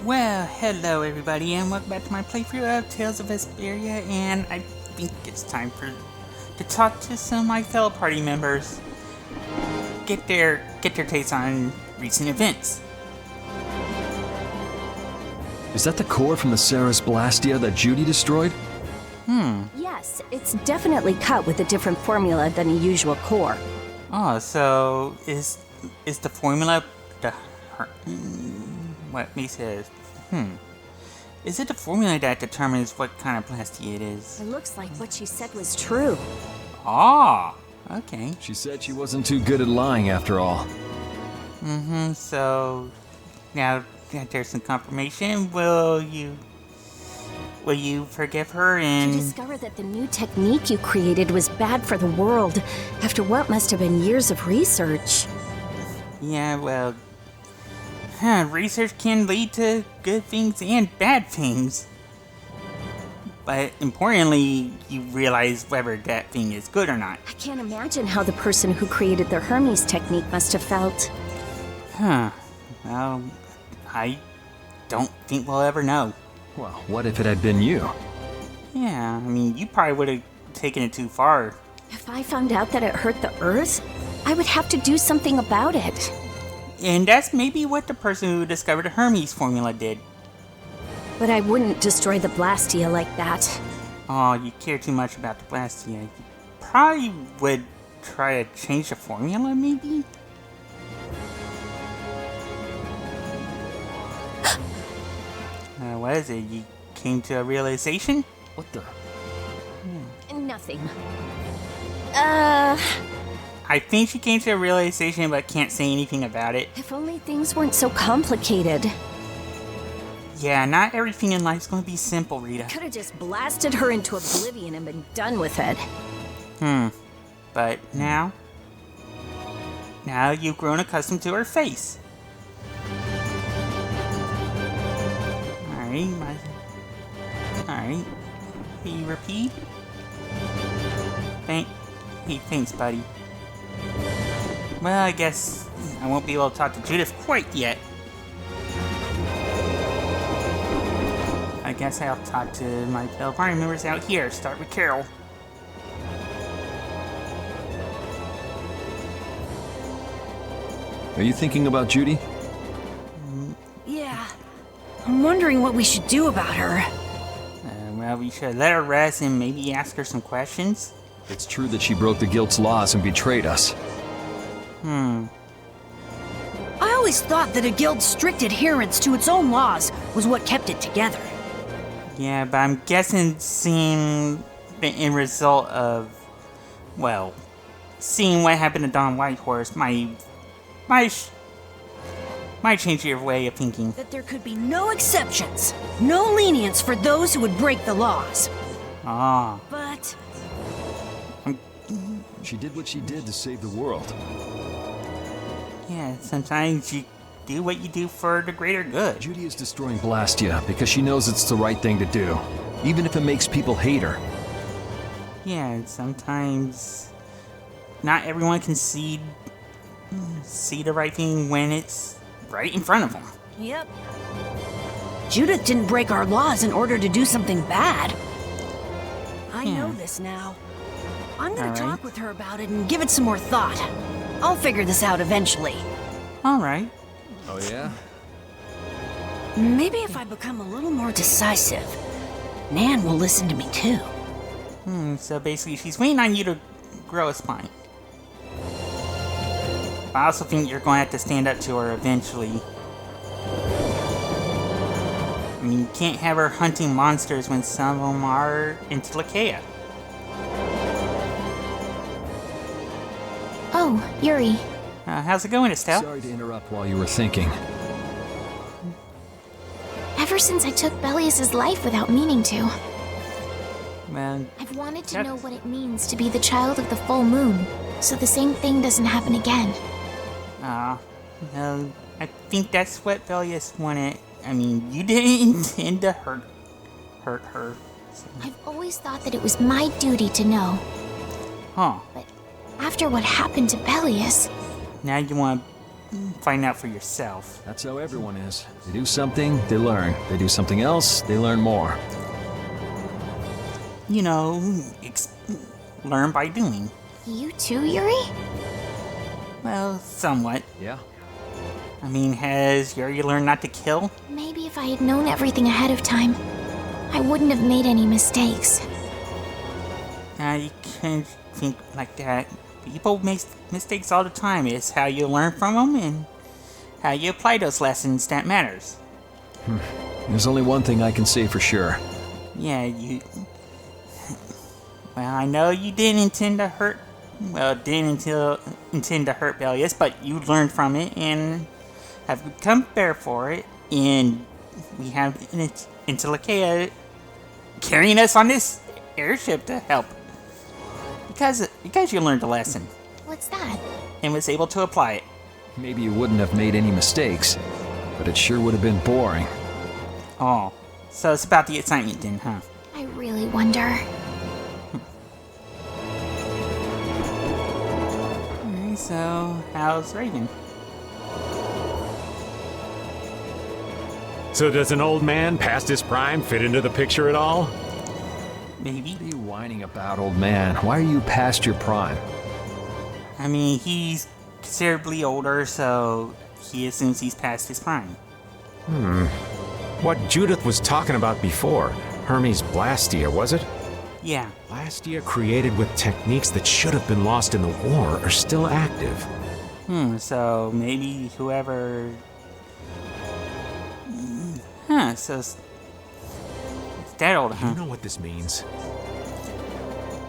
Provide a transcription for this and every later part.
Well, hello everybody, and welcome back to my playthrough of Tales of Vesperia, and I think it's time to talk to some of my fellow party members, get their takes on recent events. Is that the core from the Ceres Blastia that Judy destroyed? Yes, it's definitely cut with a different formula than a usual core. Oh, so is the formula what makes it? Is it the formula that determines what kind of Blastia it is? It looks like what she said was true. Ah, okay. She said she wasn't too good at lying after all. So now that there's some confirmation, will you forgive her To and discover that the new technique you created was bad for the world after what must have been years of research. yeah, well, research can lead to good things and bad things. But importantly, you realize whether that thing is good or not. I can't imagine how the person who created the Hermes technique must have felt. Well, I don't think we'll ever know. Well, what if it had been you? Yeah, I mean, you probably would have taken it too far. If I found out that it hurt the Earth, I would have to do something about it. And that's maybe what the person who discovered the Hermes formula did. But I wouldn't destroy the Blastia like that. Oh, you care too much about the Blastia. You probably would try to change the formula, maybe? What is it? You came to a realization? What the? Nothing. I think she came to a realization but can't say anything about it. If only things weren't so complicated. Yeah, not everything in life's gonna be simple, Rita. Could have just blasted her into oblivion and been done with it. But now you've grown accustomed to her face. Alright. Hey, repeat. Thanks, buddy. Well, I guess I won't be able to talk to Judith quite yet. I guess I'll talk to my fellow party members out here. Start with Carol. Are you thinking about Judy? Yeah. I'm wondering what we should do about her. Well, we should let her rest and maybe ask her some questions. It's true that she broke the guild's laws and betrayed us. I always thought that a guild's strict adherence to its own laws was what kept it together. Yeah, but I'm guessing seeing the end result of, well, seeing what happened to Don Whitehorse might change your way of thinking. That there could be no exceptions, no lenience for those who would break the laws. Ah. But She did what she did to save the world. Yeah, sometimes you do what you do for the greater good. Judy is destroying Blastia because she knows it's the right thing to do, even if it makes people hate her. Yeah, and sometimes not everyone can see the right thing when it's right in front of them. yep. Judith didn't break our laws in order to do something bad. I know this now. I'm gonna Alright. talk with her about it and give it some more thought. I'll figure this out eventually. Alright. Oh yeah? Maybe if I become a little more decisive, Nan will listen to me too. So basically she's waiting on you to grow a spine. But I also think you're going to have to stand up to her eventually. I mean, you can't have her hunting monsters when some of them are Entelexeia. Oh, Yuri. How's it going, Estelle? Sorry to interrupt while you were thinking. Ever since I took Bellius's life without meaning to, Well, I've wanted to know what it means to be the child of the full moon, so the same thing doesn't happen again. well, I think that's what Bellius wanted. I mean, you didn't intend to hurt her. So. I've always thought that it was my duty to know, Huh. but after what happened to Bellius, Now you want to find out for yourself. That's how everyone is. They do something, they learn. They do something else, they learn more. You know, learn by doing. You too, Yuri? Well, somewhat. Yeah? I mean, has Yuri learned not to kill? Maybe if I had known everything ahead of time, I wouldn't have made any mistakes. You can't think like that. People make mistakes all the time. It's how you learn from them and how you apply those lessons that matters. There's only one thing I can say for sure. Yeah, you... Well, I know you didn't intend to hurt... Well, didn't intend to hurt Velius, but you learned from it and have become better for it. And we have Entelexeia carrying us on this airship to help. Because you learned a lesson What's that? and was able to apply it. Maybe you wouldn't have made any mistakes, but it sure would have been boring. Oh, so it's about the excitement then, huh? I really wonder. Alright, so how's Raven? So does an old man past his prime fit into the picture at all? Maybe. What are you whining about, old man? Why are you past your prime? I mean, he's considerably older, so he assumes he's past his prime. What Judith was talking about before, Hermes Blastia, was it? Yeah. Blastia created with techniques that should have been lost in the war are still active. So maybe whoever... so it's that old, huh? You know what this means?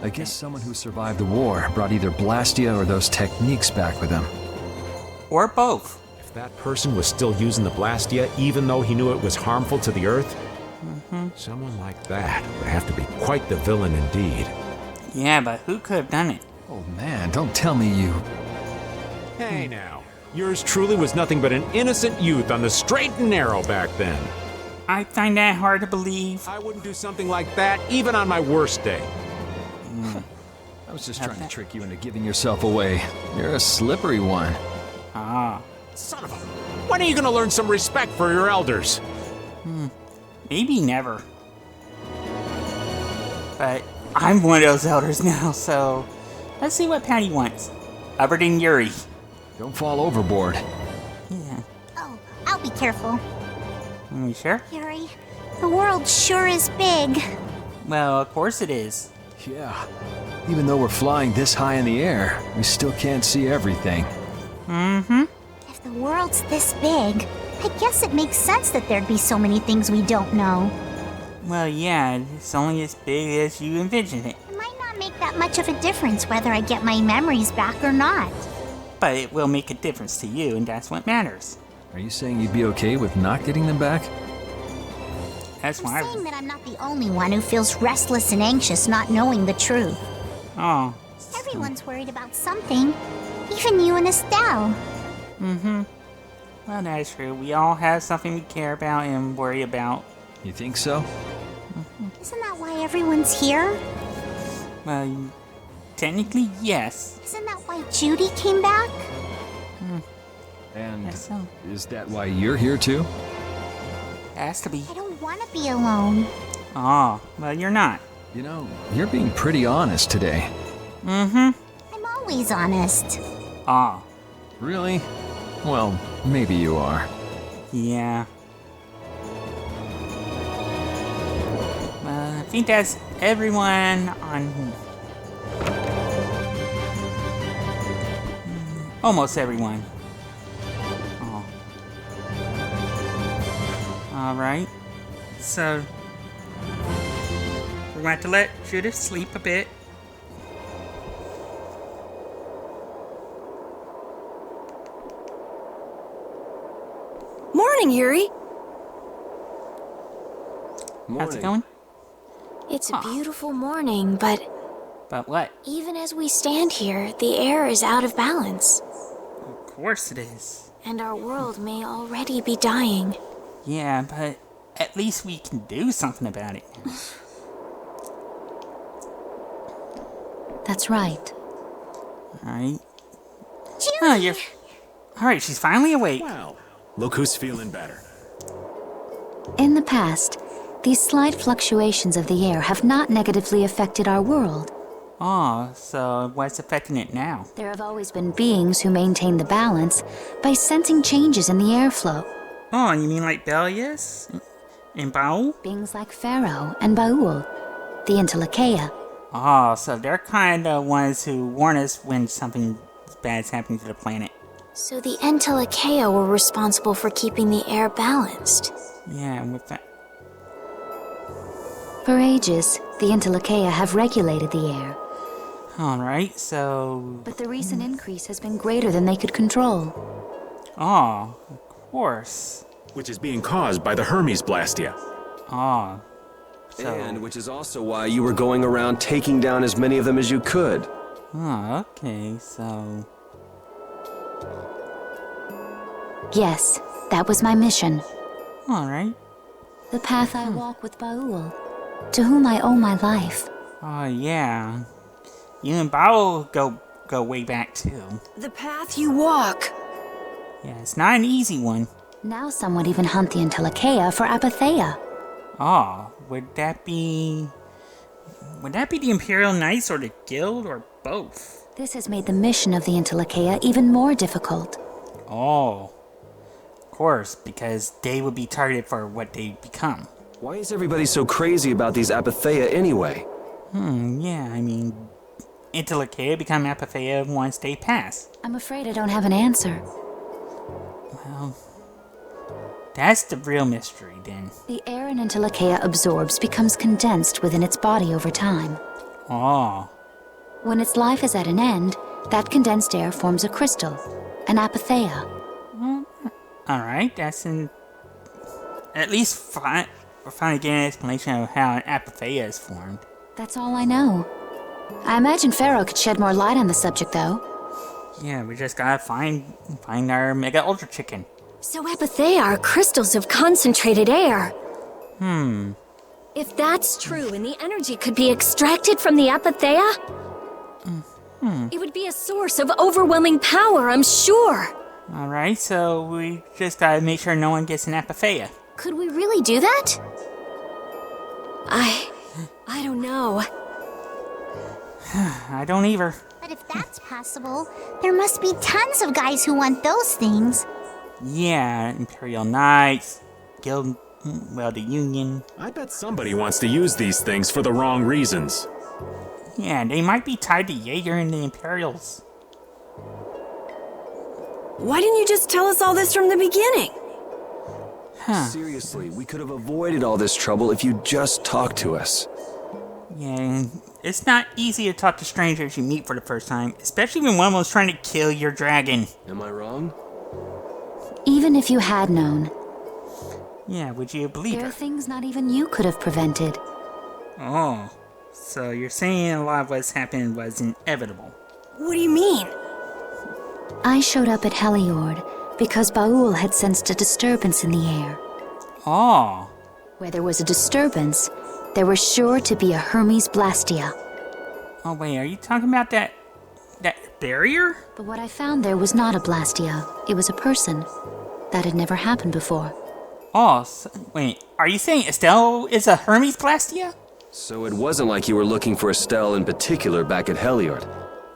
I guess someone who survived the war brought either Blastia or those techniques back with him. Or both. If that person was still using the Blastia even though he knew it was harmful to the Earth, someone like that would have to be quite the villain indeed. Yeah, but who could have done it? Oh man, don't tell me you... Hey now, yours truly was nothing but an innocent youth on the straight and narrow back then. I find that hard to believe. I wouldn't do something like that even on my worst day. I was just trying to trick you into giving yourself away. You're a slippery one. Ah, Son of a... When are you gonna learn some respect for your elders? maybe never. But I'm one of those elders now, so let's see what Patty wants. Other than Yuri. Don't fall overboard. Yeah. Oh, I'll be careful. Are you sure? Yuri, the world sure is big. Well, of course it is. Yeah. Even though we're flying this high in the air, we still can't see everything. If the world's this big, I guess it makes sense that there'd be so many things we don't know. Well, yeah, it's only as big as you envision it. It might not make that much of a difference whether I get my memories back or not. But it will make a difference to you, and that's what matters. Are you saying you'd be okay with not getting them back? That's I'm why saying that I'm not the only one who feels restless and anxious not knowing the truth. Oh. Everyone's worried about something. Even you and Estelle. Well, that's true. We all have something we care about and worry about. You think so? Isn't that why everyone's here? Well, technically, yes. Isn't that why Judy came back? And Guess so. is that why you're here too? Has to be. I don't want to be alone. Oh, well, you're not. You know, you're being pretty honest today. I'm always honest. Oh, Really? Well, maybe you are. yeah. Well, I think that's everyone on... Almost everyone. Oh. Alright. So... we're going to let Judith sleep a bit. Morning, Yuri. How's it going? It's a beautiful morning, but But what? even as we stand here, the air is out of balance, Of course it is. and our world may already be dying. Yeah, but at least we can do something about it. That's right. Alright. Judy! Oh, you're... Alright, she's finally awake. Well, look who's feeling better. In the past, these slight fluctuations of the air have not negatively affected our world. Oh, so what's affecting it now? There have always been beings who maintain the balance by sensing changes in the airflow. Oh, you mean like Belius? And Baal? Beings like Phaeroh and Baul, the Entelexeia. Oh, so they're kind of the ones who warn us when something bad's happening to the planet. So the Entelexeia were responsible for keeping the air balanced. Yeah, with that. For ages, the Entelexeia have regulated the air, Alright, so... but the recent increase has been greater than they could control. Oh, of course. Which is being caused by the Hermes Blastia. Oh. So... And which is also why you were going around taking down as many of them as you could. Oh, okay, so... Yes, that was my mission. Alright. The path I walk with Baul, to whom I owe my life. Oh, yeah. You and Baal go way back, too. The path you walk. Yeah, it's not an easy one. Now some would even hunt the Entelexeia for apatheia. Oh, would that be the Imperial Knights or the Guild or both? This has made the mission of the Entelexeia even more difficult. Oh, of course, because they would be targeted for what they become. Why is everybody so crazy about these apatheia anyway? Yeah, I mean, Entelexeia become apatheia once they pass. I'm afraid I don't have an answer. Well, that's the real mystery, then. The air an Entelexeia absorbs becomes condensed within its body over time. Oh, When its life is at an end, that condensed air forms a crystal, an apatheia. alright, that's at least we're finally getting an explanation of how an apatheia is formed. That's all I know. I imagine Phaeroh could shed more light on the subject, though. Yeah, we just gotta find our Mega Ultra Chicken. So apatheia are crystals of concentrated air. If that's true and the energy could be extracted from the apatheia, it would be a source of overwhelming power, I'm sure. Alright, so we just gotta make sure no one gets an apatheia. Could we really do that? I don't know. I don't either. But if that's possible, there must be tons of guys who want those things. Yeah, Imperial Knights, Guild, well, the Union. I bet somebody wants to use these things for the wrong reasons. Yeah, they might be tied to Jaeger and the Imperials. Why didn't you just tell us all this from the beginning? Seriously, we could have avoided all this trouble if you just talked to us. Yeah, it's not easy to talk to strangers you meet for the first time, especially when one was trying to kill your dragon. Am I wrong? Even if you had known, Yeah, would you believe there are her? things not even you could have prevented. Oh, so you're saying a lot of what's happened was inevitable. What do you mean? I showed up at Heliord because Baul had sensed a disturbance in the air. Oh, Where there was a disturbance, there was sure to be a Hermes Blastia. oh wait, are you talking about that barrier? But what I found there was not a Blastia. It was a person. That had never happened before. Oh, so, wait, are you saying Estelle is a Hermes Blastia? So it wasn't like you were looking for Estelle in particular back at Heliord.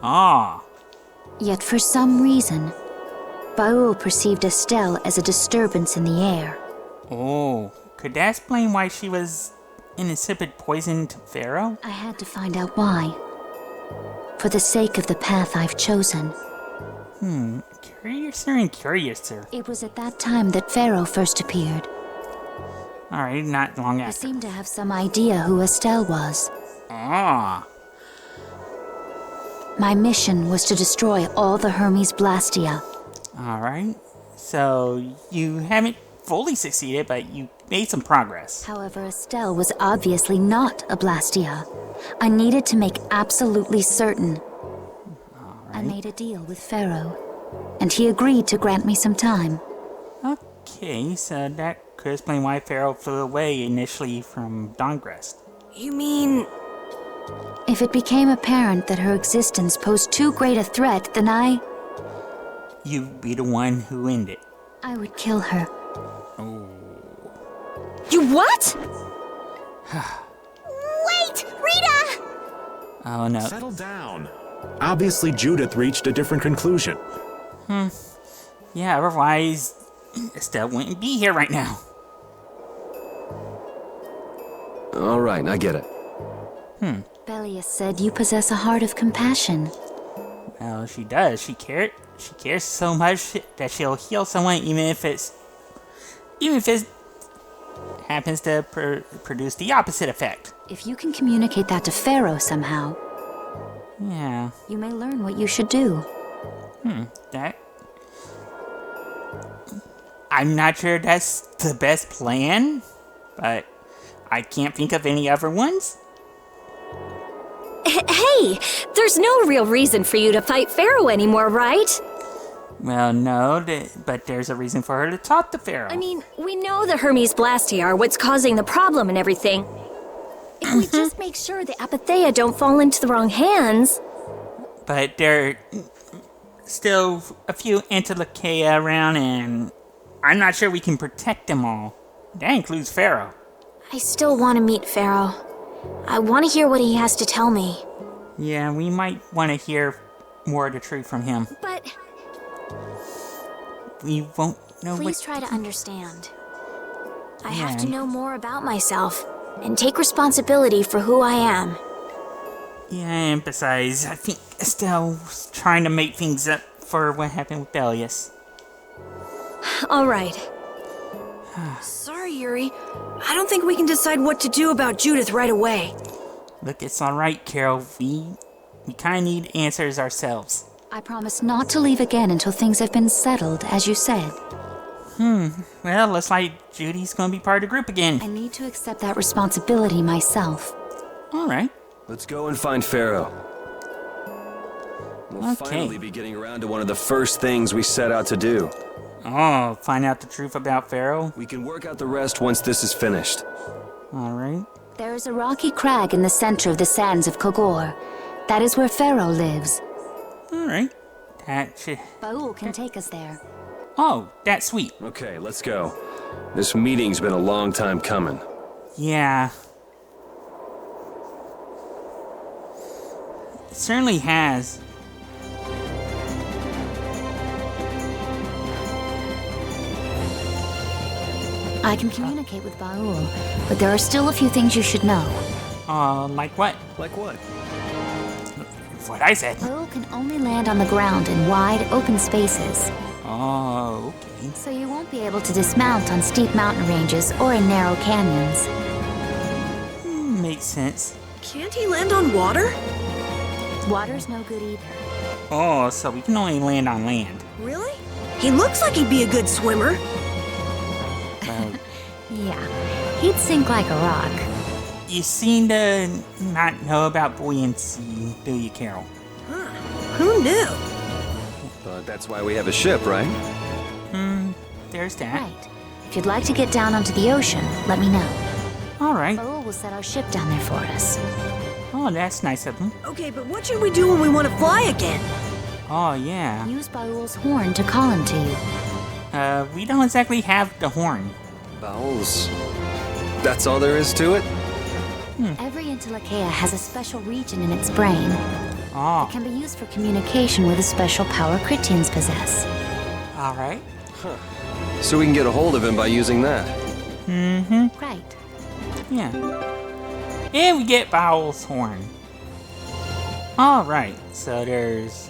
Ah, Yet for some reason, Baul perceived Estelle as a disturbance in the air. oh, could that explain why she was an insipid poison to Phaeroh? I had to find out why. For the sake of the path I've chosen. Curiouser and curiouser. It was at that time that Phaeroh first appeared. Alright, not long I after. seemed to have some idea who Estelle was. Ah, My mission was to destroy all the Hermes Blastia. alright. So, you haven't fully succeeded, but you made some progress. However, Estelle was obviously not a Blastia. I needed to make absolutely certain. I made a deal with Phaeroh, and he agreed to grant me some time. Okay, so that could explain why Phaeroh flew away initially from Dawngrest. You mean... If it became apparent that her existence posed too great a threat, then I you be the one who end it. I would kill her. Oh. You what? Wait! Rita! Oh no. Settle down. Obviously, Judith reached a different conclusion. Yeah, otherwise, Estelle wouldn't be here right now. All right, I get it. Bellius said you possess a heart of compassion. Well, she does. She cares so much that she'll heal someone, even if it happens to produce the opposite effect. If you can communicate that to Phaeroh somehow, Yeah. you may learn what you should do. That. I'm not sure that's the best plan, but I can't think of any other ones. Hey, there's no real reason for you to fight Phaeroh anymore, right? Well, no, but there's a reason for her to talk to Phaeroh. I mean, we know the Hermes Blastia are what's causing the problem and everything. If we just make sure the Apatheia don't fall into the wrong hands... But there are still a few Entelexeia around, and I'm not sure we can protect them all. That includes Phaeroh. I still want to meet Phaeroh. I want to hear what he has to tell me. Yeah, we might want to hear more of the truth from him. But We won't know Please what... try to understand. I Yeah. have to know more about myself and take responsibility for who I am. Yeah, and besides, I think Estelle was trying to make things up for what happened with Bellius. all right. Sorry, Yuri. I don't think we can decide what to do about Judith right away. Look, it's alright, Carol. We kind of need answers ourselves. I promise not to leave again until things have been settled, as you said. Well, looks like Judy's gonna be part of the group again. I need to accept that responsibility myself. Alright. Let's go and find Phaeroh. We'll Okay. finally be getting around to one of the first things we set out to do. Oh, find out the truth about Phaeroh? We can work out the rest once this is finished. Alright. There is a rocky crag in the center of the sands of Kogor. That is where Phaeroh lives. Alright. That should... Baul can take us there. Oh, that's sweet. Okay, let's go. This meeting's been a long time coming. Yeah. It certainly has. I can communicate with Baul, but there are still a few things you should know. Like what? Like what? What I said. Baul can only land on the ground in wide, open spaces, Oh, okay. so you won't be able to dismount on steep mountain ranges or in narrow canyons. Makes sense. Can't he land on water? Water's no good either. Oh, so we can only land on land. Really? He looks like he'd be a good swimmer. Well, Yeah, he'd sink like a rock. you seem to not know about buoyancy, do you, Carol? Who knew? But that's why we have a ship, right? There's that. Right. If you'd like to get down onto the ocean, let me know. Alright. Baul will set our ship down there for us. Oh, that's nice of him. Okay, but what should we do when we want to fly again? Oh, yeah. Use Baul's horn to call him to you. We don't exactly have the horn. Bowels. That's all there is to it? Every Entelexeia has a special region in its brain. Oh, It can be used for communication with a special power Critians possess. alright. So we can get a hold of him by using that. Right. Yeah. And we get Bowel's horn. Alright, so there's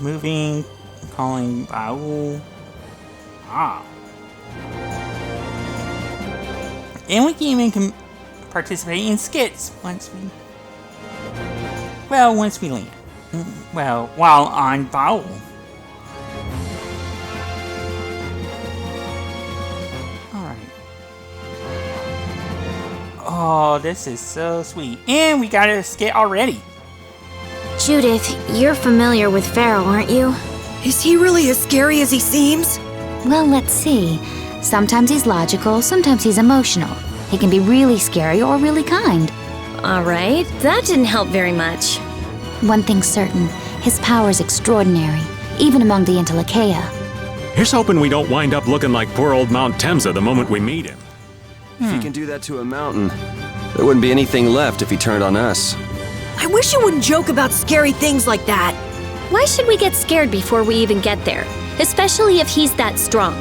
moving, calling Bowel. Ah. And we can even participate in skits once we land. Well, while on Bowel. Alright. Oh, this is so sweet. And we got a skit already. Judith, you're familiar with Phaeroh, aren't you? Is he really as scary as he seems? Well, let's see. Sometimes he's logical, sometimes he's emotional. He can be really scary or really kind. All right, that didn't help very much. One thing's certain, his power is extraordinary. even among the Entelexeia. Here's hoping we don't wind up looking like poor old Mount Temza the moment we meet him. If he can do that to a mountain, there wouldn't be anything left if he turned on us. I wish you wouldn't joke about scary things like that. Why should we get scared before we even get there? Especially if he's that strong.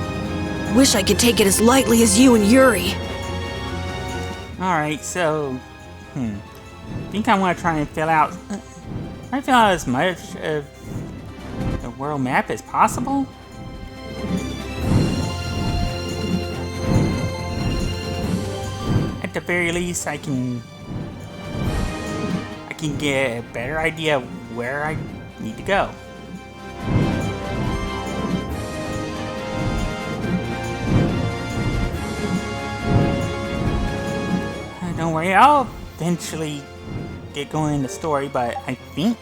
Wish I could take it as lightly as you and Yuri. Alright, so... I think I want to try and fill out as much of the world map as possible. At the very least, I can get a better idea of where I need to go. Don't worry, I'll eventually get going in the story, but I think...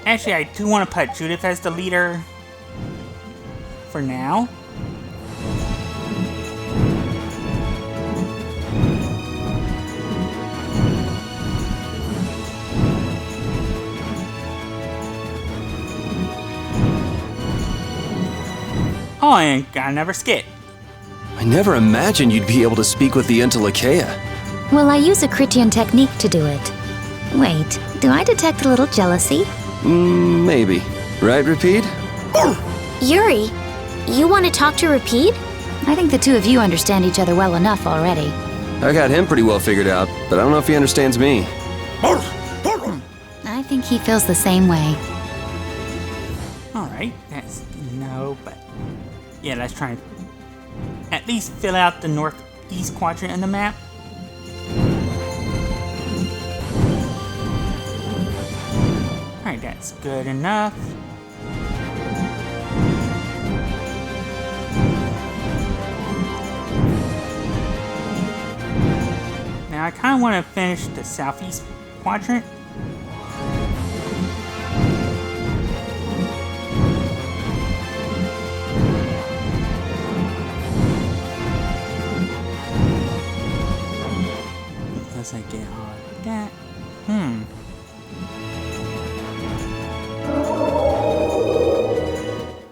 Actually, I do want to put Judith as the leader for now. Oh, and gotta never skip. I never imagined you'd be able to speak with the Entelexeia. Well, I use a Critian technique to do it. Wait, do I detect a little jealousy? Maybe. Right, Repeat? Yuri, you want to talk to Repeat? I think the two of you understand each other well enough already. I got him pretty well figured out, but I don't know if he understands me. I think he feels the same way. Alright, that's no, but... Yeah, let's try and at least fill out the northeast quadrant on the map. Alright, that's good enough. Now I kind of want to finish the southeast quadrant. Once I get all of that.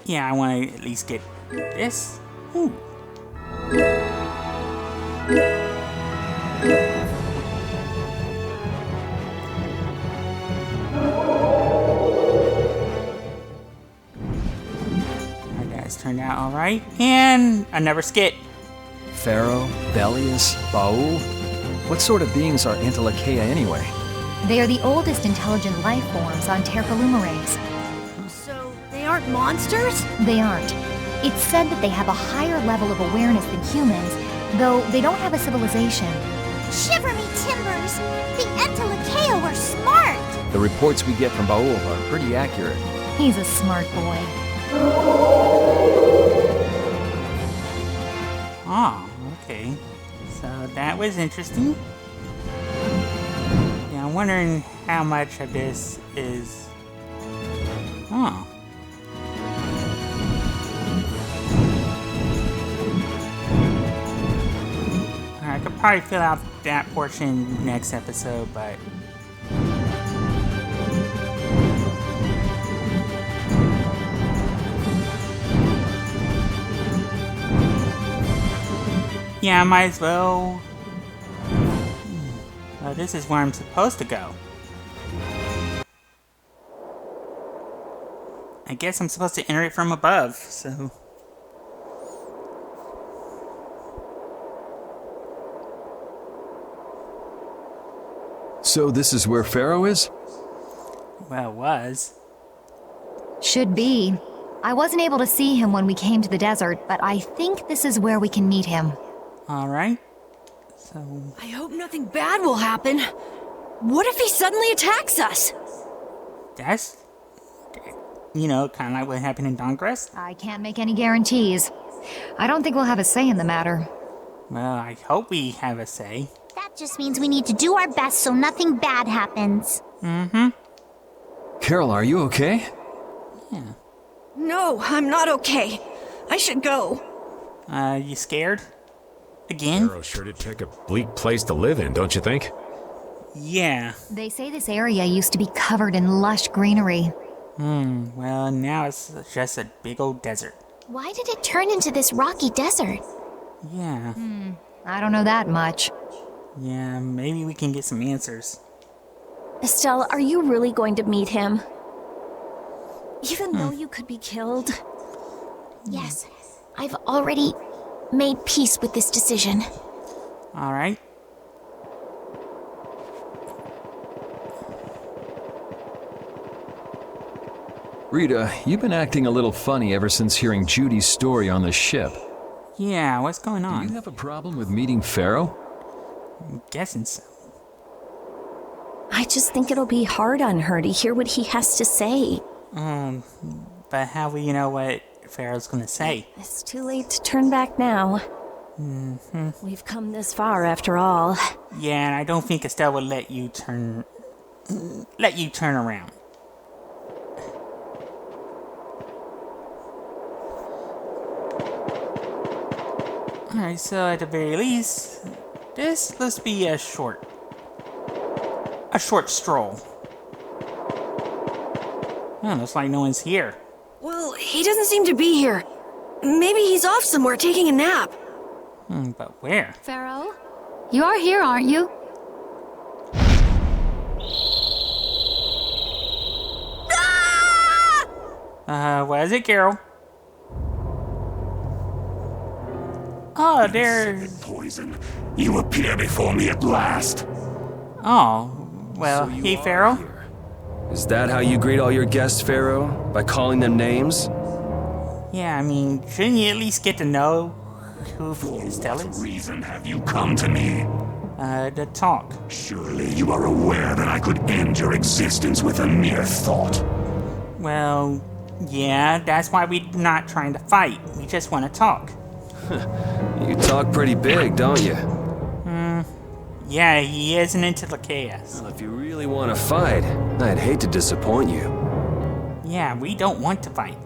Yeah, I want to at least get this. Ooh. That's turned out alright. And another skit. Phaeroh, Belius, Baul? What sort of beings are Entelexeia anyway? They are the oldest intelligent life forms on Terpolumeres. So, they aren't monsters? They aren't. It's said that they have a higher level of awareness than humans, though they don't have a civilization. Shiver me timbers! The Entelexeia were smart! The reports we get from Baul are pretty accurate. He's a smart boy. Oh, okay. So that was interesting. Yeah, I'm wondering how much of this is... Oh. I could probably fill out that portion next episode, but... Yeah, I might as well... Well, this is where I'm supposed to go. I guess I'm supposed to enter it from above, so... So this is where Phaeroh is? Well, it was. Should be. I wasn't able to see him when we came to the desert, but I think this is where we can meet him. Alright. So... I hope nothing bad will happen. What if he suddenly attacks us? That's... You know, kind of like what happened in Dawngrest. I can't make any guarantees. I don't think we'll have a say in the matter. Well, I hope we have a say. That just means we need to do our best so nothing bad happens. Mm-hmm. Carol, are you okay? Yeah. No, I'm not okay. I should go. You scared? Again? Phaeroh sure did pick a bleak place to live in, don't you think? Yeah. They say this area used to be covered in lush greenery. Well, now it's just a big old desert. Why did it turn into this rocky desert? Yeah. I don't know that much. Yeah, maybe we can get some answers. Estelle, are you really going to meet him? Even though you could be killed? Yes, I've already made peace with this decision. Alright. Rita, you've been acting a little funny ever since hearing Judy's story on the ship. Yeah, what's going Do on? you have a problem with meeting Phaeroh? I'm guessing so. I just think it'll be hard on her to hear what he has to say. But how will you know what Phaeroh's gonna say? It's too late to turn back now. We've come this far after all. Yeah, and I don't think Estelle will let you turn around. Alright, so at the very least, this must be a short stroll. Oh, looks like no one's here. Well, he doesn't seem to be here. Maybe he's off somewhere taking a nap. But where? Phaeroh? You are here, aren't you? What is it, Carol? Oh, there's... Poison. You appear before me at last. Oh, well, So you hey, are Phaeroh? here. Is that how you greet all your guests, Phaeroh? By calling them names? Yeah, I mean, shouldn't you at least get to know who Estelle What is? reason have you come to me? To talk. Surely you are aware that I could end your existence with a mere thought. Well, yeah, that's why we're not trying to fight. We just want to talk. You talk pretty big, don't you? Yeah, he is an Entelexeia. Well, if you really want to fight, I'd hate to disappoint you. Yeah, we don't want to fight.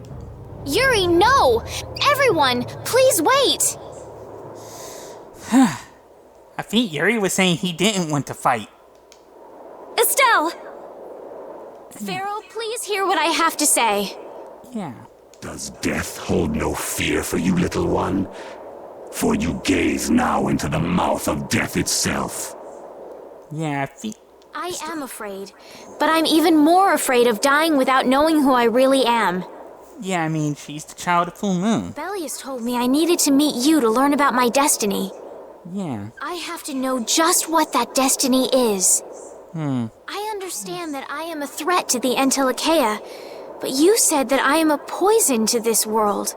Yuri, no! Everyone, please wait! I think Yuri was saying he didn't want to fight. Estelle! Phaeroh, please hear what I have to say. Yeah. Does death hold no fear for you, little one? For you gaze now into the mouth of death itself. Yeah, I think... I am afraid, but I'm even more afraid of dying without knowing who I really am. Yeah, I mean, she's the child of Full Moon. Belius told me I needed to meet you to learn about my destiny. Yeah. I have to know just what that destiny is. I understand that I am a threat to the Entelexeia, but you said that I am a poison to this world.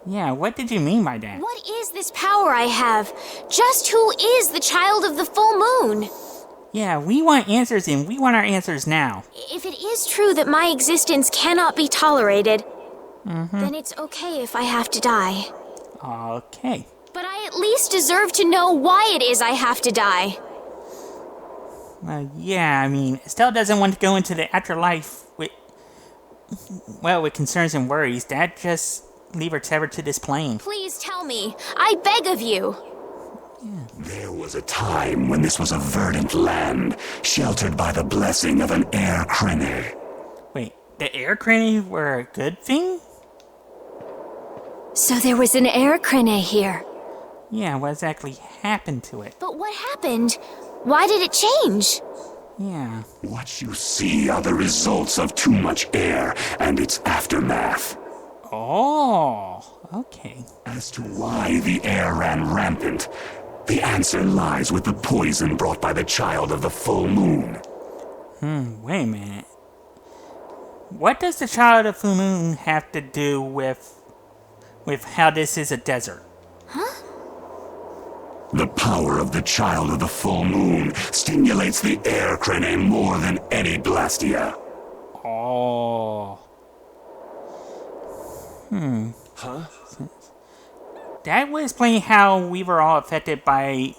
Yeah, what did you mean by that? What is this power I have? Just who is the child of the full moon? Yeah, we want answers, and we want our answers now. If it is true that my existence cannot be tolerated, then it's okay if I have to die. Okay. But I at least deserve to know why it is I have to die. Yeah, I mean, Estelle doesn't want to go into the afterlife with concerns and worries. That just leave her tethered to this plane. Please tell me. I beg of you. There was a time when this was a verdant land, sheltered by the blessing of an air crene. Wait, the air crannies were a good thing? So there was an air crene here. Yeah, what exactly happened to it? But what happened? Why did it change? Yeah. What you see are the results of too much air and its aftermath. Oh, okay. As to why the air ran rampant, the answer lies with the poison brought by the child of the full moon. Wait a minute. What does the child of Full Moon have to do with how this is a desert? The power of the child of the full moon stimulates the air crene more than any blastia. Oh. Huh? That would explain how we were all affected by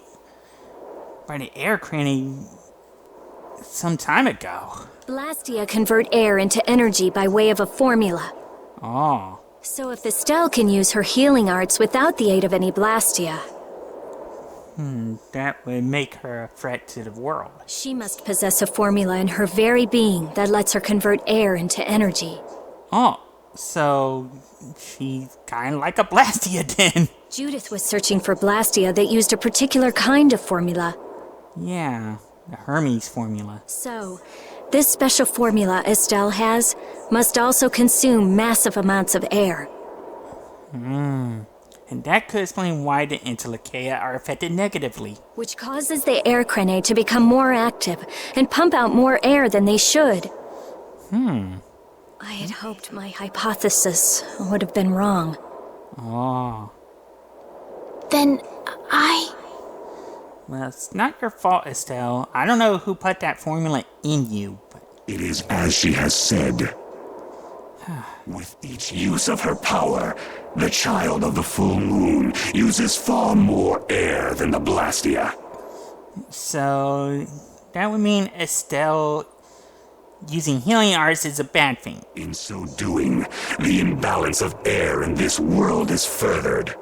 the air cranny some time ago. Blastia convert air into energy by way of a formula. Oh. So if Estelle can use her healing arts without the aid of any Blastia, That would make her a threat to the world. She must possess a formula in her very being that lets her convert air into energy. Oh, so she's kind of like a Blastia then. Judith was searching for Blastia that used a particular kind of formula. Yeah, the Hermes formula. So, this special formula Estelle has must also consume massive amounts of air. And that could explain why the Entelexeia are affected negatively. Which causes the air cranae to become more active and pump out more air than they should. I had hoped my hypothesis would have been wrong. Oh. Then Well, it's not your fault, Estelle. I don't know who put that formula in you, but... It is as she has said. With each use of her power, the child of the full moon uses far more air than the Blastia. So, that would mean Estelle using healing arts is a bad thing. In so doing, the imbalance of air in this world is furthered.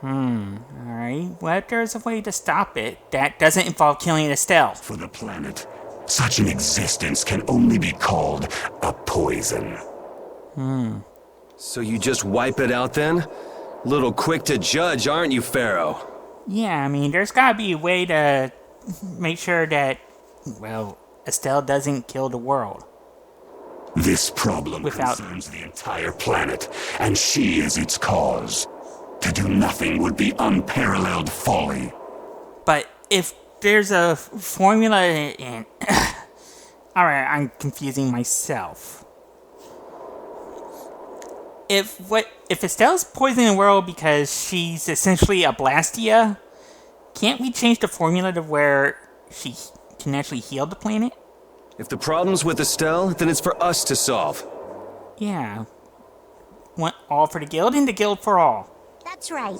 Alright, well, if there's a way to stop it, that doesn't involve killing Estelle. For the planet, such an existence can only be called a poison. So you just wipe it out then? Little quick to judge, aren't you, Phaeroh? Yeah, I mean, there's gotta be a way to make sure that, well, Estelle doesn't kill the world. This problem Without- concerns the entire planet, and she is its cause. To do nothing would be unparalleled folly. But if there's a formula and... Alright, I'm confusing myself. If Estelle's poisoning the world because she's essentially a Blastia, can't we change the formula to where she can actually heal the planet? If the problem's with Estelle, then it's for us to solve. Yeah. One all for the guild and the guild for all. That's right.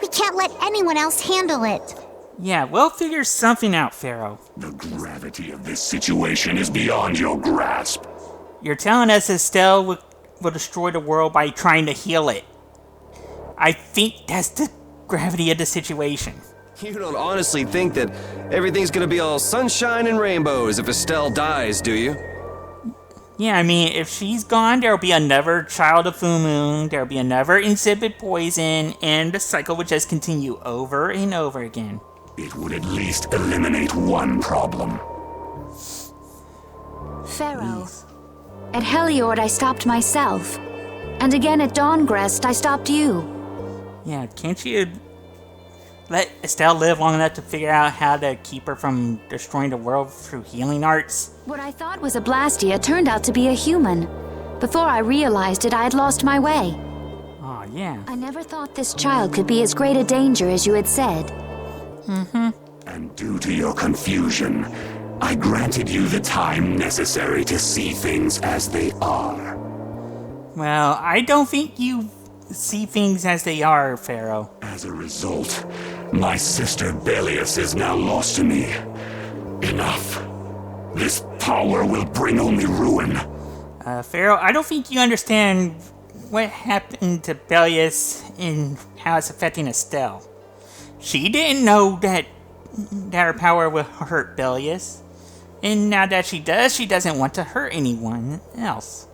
We can't let anyone else handle it. Yeah, we'll figure something out, Phaeroh. The gravity of this situation is beyond your grasp. You're telling us Estelle will destroy the world by trying to heal it. I think that's the gravity of the situation. You don't honestly think that everything's gonna be all sunshine and rainbows if Estelle dies, do you? Yeah, I mean, if she's gone, there'll be another child of Full Moon, there'll be another insipid poison, and the cycle would just continue over and over again. It would at least eliminate one problem. Phaeroh. At Heliord, I stopped myself. And again at Dawngrest, I stopped you. Yeah, can't you let Estelle live long enough to figure out how to keep her from destroying the world through healing arts? What I thought was a Blastia turned out to be a human. Before I realized it, I had lost my way. Oh, yeah. I never thought this child could be as great a danger as you had said. And due to your confusion, I granted you the time necessary to see things as they are. Well, I don't think you see things as they are, Phaeroh. As a result, my sister Belius is now lost to me. Enough. This power will bring only ruin. Phaeroh, I don't think you understand what happened to Belius and how it's affecting Estelle. She didn't know that her power would hurt Belius. And now that she does, she doesn't want to hurt anyone else.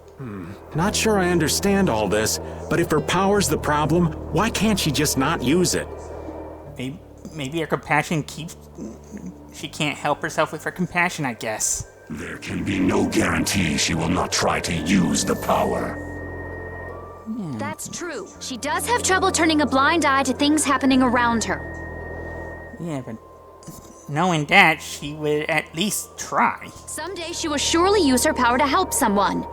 Not sure I understand all this, but if her power's the problem, why can't she just not use it? Maybe her compassion keeps... She can't help herself with her compassion, I guess. There can be no guarantee she will not try to use the power. That's true. She does have trouble turning a blind eye to things happening around her. Yeah, but knowing that, she would at least try. Someday she will surely use her power to help someone.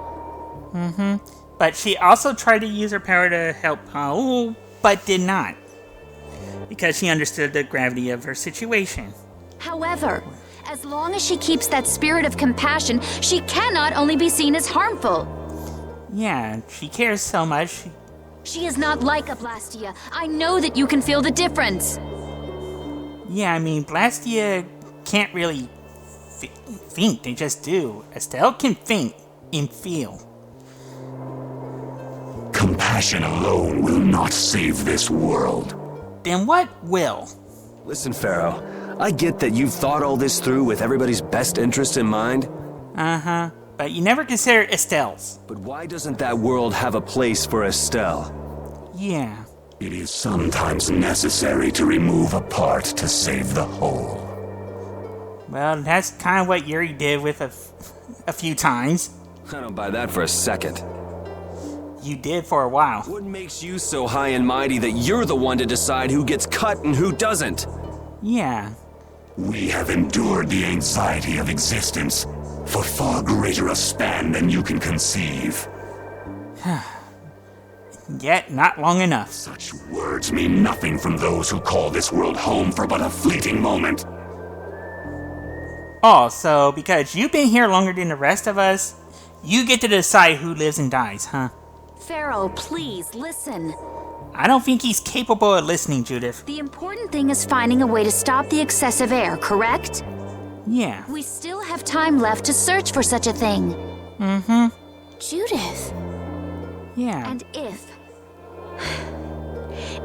But she also tried to use her power to help Paul, but did not. Because she understood the gravity of her situation. However, as long as she keeps that spirit of compassion, she cannot only be seen as harmful. Yeah, she cares so much. She is not like a Blastia. I know that you can feel the difference. Yeah, I mean, Blastia can't really think, they just do. Estelle can think and feel. Compassion alone will not save this world. Then what will? Listen, Phaeroh, I get that you've thought all this through with everybody's best interest in mind. Uh-huh. But you never considered Estelle's. But why doesn't that world have a place for Estelle? Yeah. It is sometimes necessary to remove a part to save the whole. Well, that's kind of what Yuri did with a few times. I don't buy that for a second. You did for a while. What makes you so high and mighty that you're the one to decide who gets cut and who doesn't? Yeah. We have endured the anxiety of existence for far greater a span than you can conceive. Yet not long enough. Such words mean nothing from those who call this world home for but a fleeting moment. Oh, so because you've been here longer than the rest of us, you get to decide who lives and dies, huh? Phaeroh, please, listen. I don't think he's capable of listening, Judith. The important thing is finding a way to stop the excessive air, correct? Yeah. We still have time left to search for such a thing. Mm-hmm. Judith. Yeah. And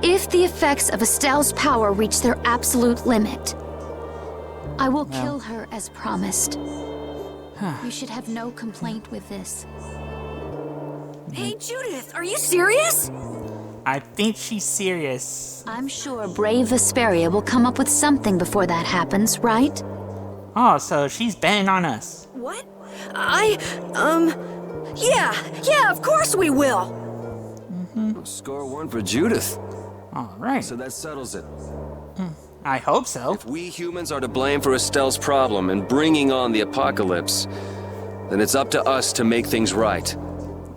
if the effects of Estelle's power reach their absolute limit, I will kill her as promised. You should have no complaint with this. Hey, Judith, are you serious? I think she's serious. I'm sure brave Vesperia will come up with something before that happens, right? Oh, so she's betting on us. What? Yeah, of course we will. Score one for Judith. All right. So that settles it. I hope so. If we humans are to blame for Estelle's problem and bringing on the apocalypse, then it's up to us to make things right.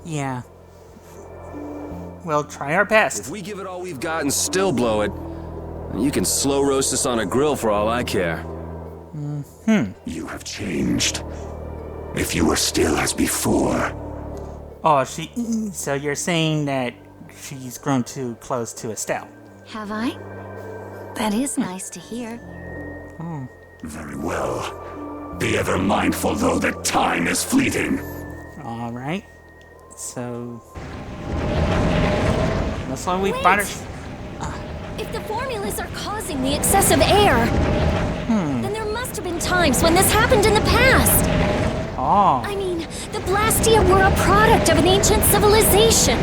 Yeah. We'll try our best. If we give it all we've got and still blow it, then you can slow roast us on a grill for all I care. You have changed. If you were still as before. Oh, so you're saying that she's grown too close to Estelle? Have I? That is nice to hear. Very well. Be ever mindful, though, that time is fleeting. All right. So that's why we bought her. If the formulas are causing the excessive air, then there must have been times when this happened in the past. Oh. I mean, the Blastia were a product of an ancient civilization.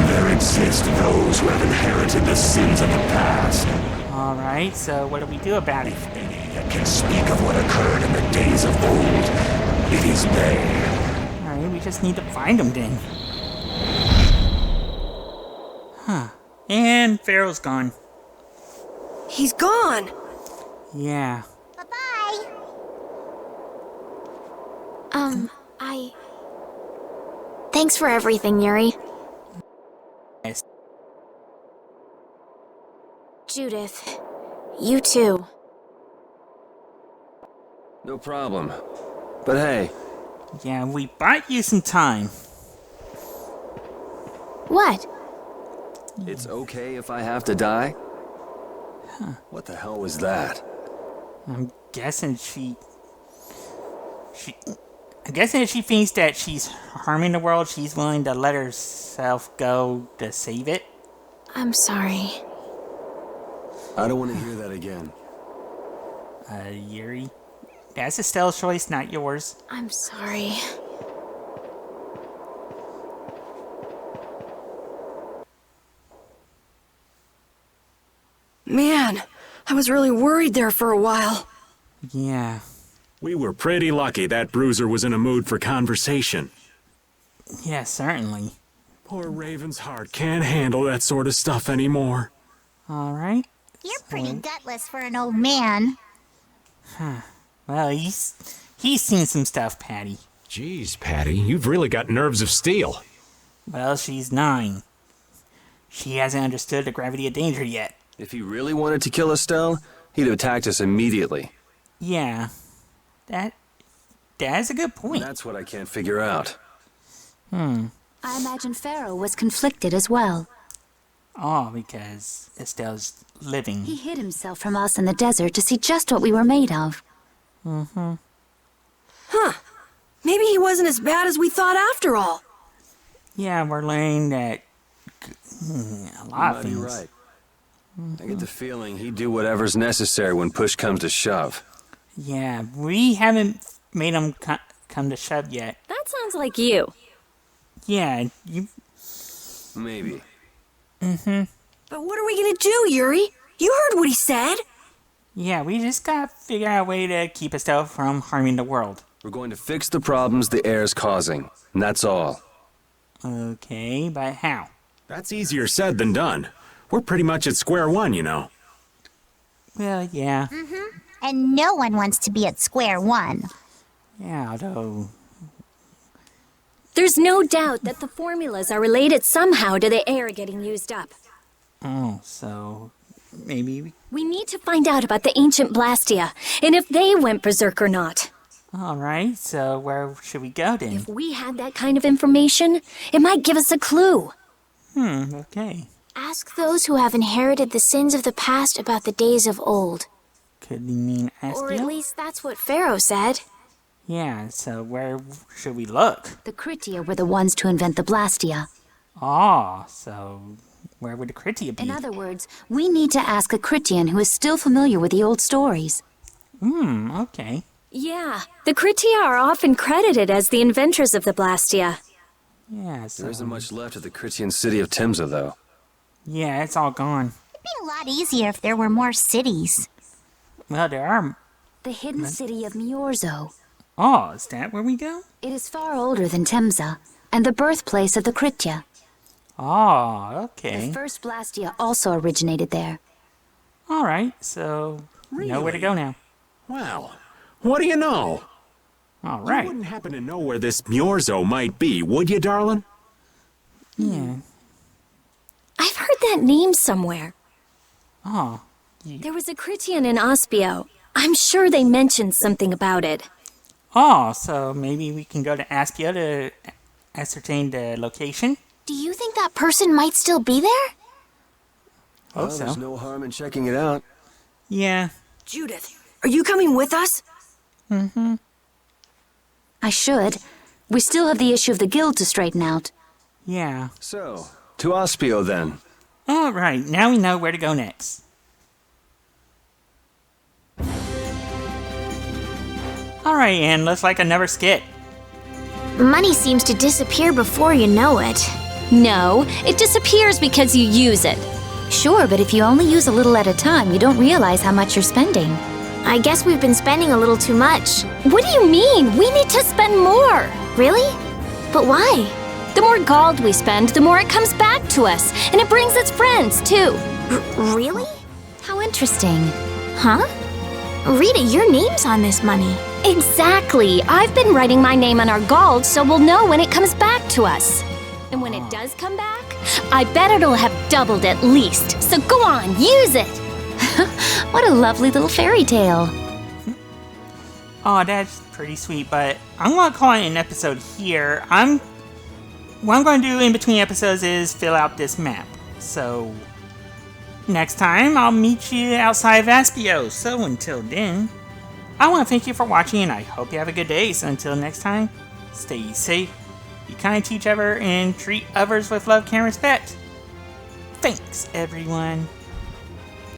There exist those who have inherited the sins of the past. All right. So what do we do about it? If any yet can speak of what occurred in the days of old, it is they. All right. We just need to find them then. Huh. And Phaeroh's gone. He's gone. Yeah. Bye-bye. Thanks for everything, Yuri. Yes. Judith, you too. No problem. But hey, Yeah, we bought you some time. What? it's okay if I have to die? What the hell was that? I'm guessing I'm guessing if she thinks that she's harming the world, she's willing to let herself go to save it. I'm sorry. I don't want to hear that again. Yuri, that's Estelle's choice, not yours. I'm sorry. Man, I was really worried there for a while. Yeah. We were pretty lucky that bruiser was in a mood for conversation. Yeah, certainly. Poor Raven's heart can't handle that sort of stuff anymore. All right. You're pretty gutless for an old man. Well, he's seen some stuff, Patty. Jeez, Patty, you've really got nerves of steel. Well, she's 9. She hasn't understood the gravity of danger yet. If he really wanted to kill Estelle, he'd have attacked us immediately. Yeah. That's a good point. That's what I can't figure out. I imagine Phaeroh was conflicted as well. Oh, because Estelle's living. He hid himself from us in the desert to see just what we were made of. Maybe he wasn't as bad as we thought after all. Yeah, we're learning that a lot of You things. might be right. I get the feeling he'd do whatever's necessary when push comes to shove. Yeah, we haven't made him come to shove yet. That sounds like you. Yeah, you... Maybe. But what are we gonna do, Yuri? You heard what he said. Yeah, we just gotta figure out a way to keep Estelle from harming the world. We're going to fix the problems the air's causing, and that's all. Okay, but how? That's easier said than done. We're pretty much at square one, you know. Well, yeah. And no one wants to be at square one. Yeah, although... There's no doubt that the formulas are related somehow to the air getting used up. Oh, so... maybe... We need to find out about the ancient Blastia, and if they went berserk or not. Alright, so where should we go then? If we had that kind of information, it might give us a clue. Okay. Ask those who have inherited the sins of the past about the days of old. Could he mean Estelle? Or at least that's what Phaeroh said. Yeah, so where should we look? The Critia were the ones to invent the Blastia. Ah, so where would the Critia be? In other words, we need to ask a Critian who is still familiar with the old stories. Okay. Yeah, the Critia are often credited as the inventors of the Blastia. Yeah, so... There isn't much left of the Critian city of Timza, though. Yeah, it's all gone. It'd be a lot easier if there were more cities. Well, there are... The hidden city of Miorzo. Oh, is that where we go? It is far older than Temza, and the birthplace of the Critia. Oh, okay. The first Blastia also originated there. Alright, so... we know where to go now. Well, what do you know? Alright. You wouldn't happen to know where this Miorzo might be, would you, darling? Yeah. I've heard that name somewhere. Oh. There was a Critian in Ospio. I'm sure they mentioned something about it. Oh, so maybe we can go to Aspia to ascertain the location? Do you think that person might still be there? Hope Well, so. there's no harm in checking it out. Yeah. Judith, are you coming with us? I should. We still have the issue of the guild to straighten out. Yeah. So, to Ospio then. Alright, now we know where to go next. Alright, and looks like another skit. Money seems to disappear before you know it. No, it disappears because you use it. Sure, but if you only use a little at a time, you don't realize how much you're spending. I guess we've been spending a little too much. What do you mean? We need to spend more. Really? But why? The more gold we spend, the more it comes back to us. And it brings its friends, too. Really? How interesting. Huh? Rita, your name's on this money. Exactly. I've been writing my name on our gold so we'll know when it comes back to us. And when it does come back, I bet it'll have doubled at least. So go on, use it. What a lovely little fairy tale. Oh, that's pretty sweet, but I'm going to call it an episode here. What I'm going to do in between episodes is fill out this map. So, next time, I'll meet you outside of Aspio. So, until then, I want to thank you for watching, and I hope you have a good day. So, until next time, stay safe, be kind to each other, and treat others with love, care, and respect. Thanks, everyone.